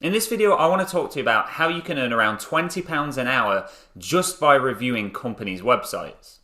In this video, I want to talk to you about how you can earn around £20 an hour just by reviewing companies' websites.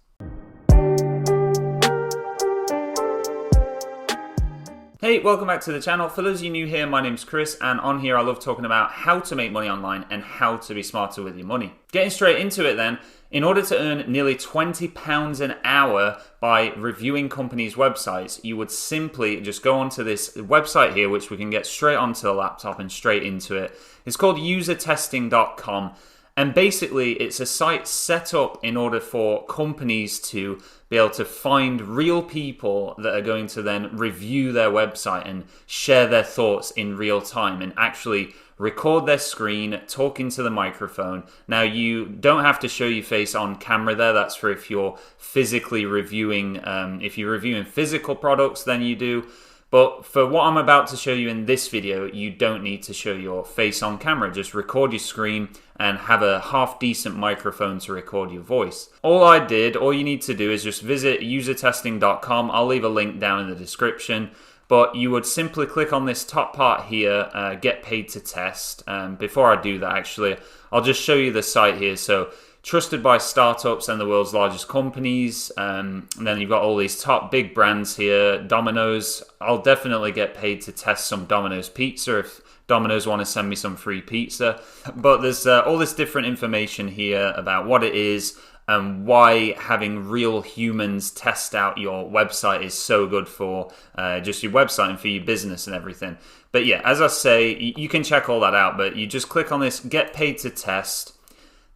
Hey, welcome back to the channel. For those of you new here, my name's Chris, and on here I love talking about how to make money online and how to be smarter with your money. Getting straight into it then, in order to earn nearly £20 an hour by reviewing companies' websites, you would simply just go onto this website here, which we can get straight onto the laptop and straight into it. It's called usertesting.com. And basically, it's a site set up in order for companies to be able to find real people that are going to then review their website and share their thoughts in real time and actually record their screen, talk into the microphone. Now, you don't have to show your face on camera there. That's for if you're physically reviewing. If you're reviewing physical products, then you do. But for what I'm about to show you in this video, you don't need to show your face on camera. Just record your screen and have a half decent microphone to record your voice. All you need to do is just visit usertesting.com. I'll leave a link down in the description. But you would simply click on this top part here, get paid to test. Before I do that, actually, I'll just show you the site here. So, trusted by startups and the world's largest companies. And then you've got all these top big brands here. Domino's. I'll definitely get paid to test some Domino's pizza if Domino's want to send me some free pizza. But there's all this different information here about what it is and why having real humans test out your website is so good for just your website and for your business and everything. But yeah, as I say, you can check all that out, but you just click on this get paid to test.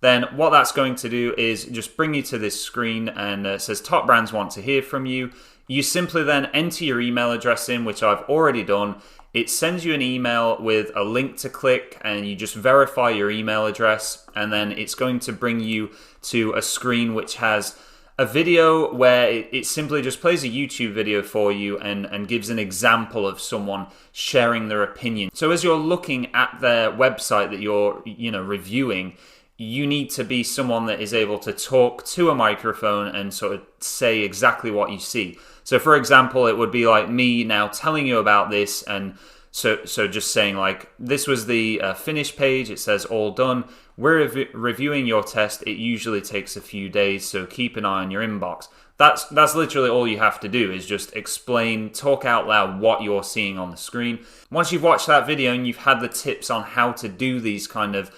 Then what that's going to do is just bring you to this screen, and it says top brands want to hear from you. You simply then enter your email address in, which I've already done. It sends you an email with a link to click, and you just verify your email address, and then it's going to bring you to a screen which has a video where it simply just plays a YouTube video for you and gives an example of someone sharing their opinion. So as you're looking at their website that you're reviewing, you need to be someone that is able to talk to a microphone and sort of say exactly what you see. So for example, it would be like me now telling you about this, and so just saying like, this was the finish page, it says all done. We're reviewing your test. It usually takes a few days, so keep an eye on your inbox. That's literally all you have to do is just explain, talk out loud what you're seeing on the screen. Once you've watched that video and you've had the tips on how to do these kind of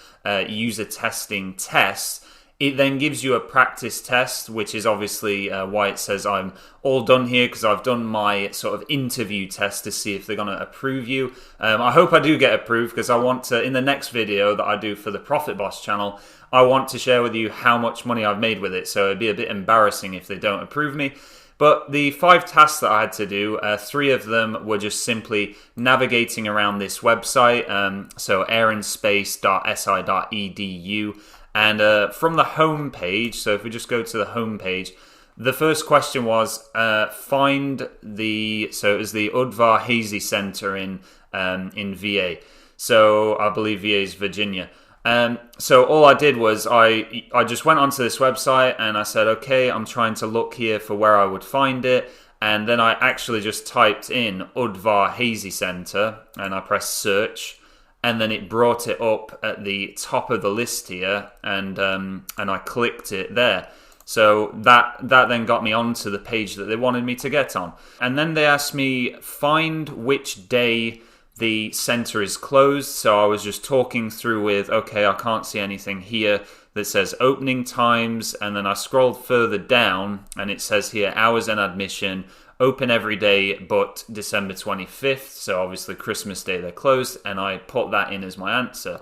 user testing tests, it then gives you a practice test, which is obviously why it says I'm all done here, because I've done my sort of interview test to see if they're going to approve you. I hope I do get approved, because I want to, in the next video that I do for the Profit Boss channel, I want to share with you how much money I've made with it. So it'd be a bit embarrassing if they don't approve me. But the 5 tasks that I had to do, 3 of them were just simply navigating around this website. So airandSpace.si.edu. And from the home page, so if we just go to the home page, the first question was find the, so it was the Udvar Hazy Center in VA. So I believe VA is Virginia. So all I did was I just went onto this website and I said, okay, I'm trying to look here for where I would find it. And then I actually just typed in Udvar Hazy Center and I pressed search. And then it brought it up at the top of the list here, and I clicked it there. So that then got me onto the page that they wanted me to get on. And then they asked me, find which day the center is closed. So I was just talking through with, okay, I can't see anything here that says opening times. And then I scrolled further down, and it says here, hours and admission, open every day but December 25th, so obviously Christmas Day they're closed, and I put that in as my answer.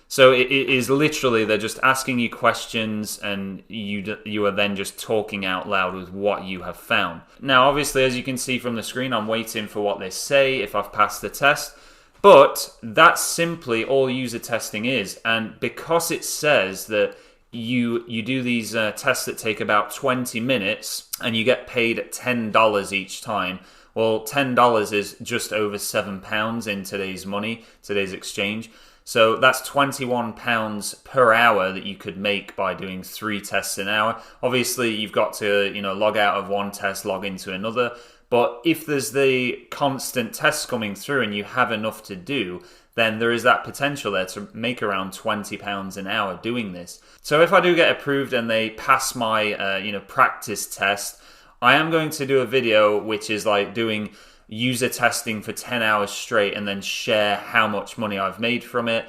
So it is literally, they're just asking you questions and you are then just talking out loud with what you have found. Now obviously, as you can see from the screen, I'm waiting for what they say if I've passed the test, but that's simply all user testing is. And because it says that you do these tests that take about 20 minutes and you get paid $10 each time. Well, $10 is just over £7 in today's money, today's exchange. So that's £21 per hour that you could make by doing 3 tests an hour. Obviously, you've got to, log out of one test, log into another. But if there's the constant tests coming through and you have enough to do, then there is that potential there to make around £20 an hour doing this. So if I do get approved and they pass my practice test, I am going to do a video which is like doing user testing for 10 hours straight and then share how much money I've made from it,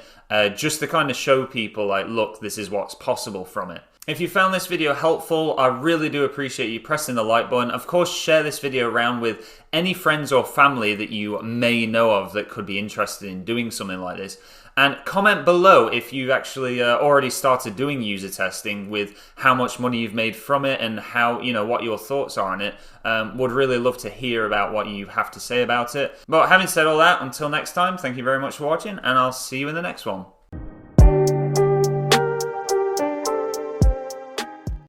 just to kind of show people like, look, this is what's possible from it. If you found this video helpful, I really do appreciate you pressing the like button. Of course, share this video around with any friends or family that you may know of that could be interested in doing something like this. And comment below if you've actually already started doing user testing, with how much money you've made from it and how, what your thoughts are on it. Would really love to hear about what you have to say about it. But having said all that, until next time, thank you very much for watching, and I'll see you in the next one.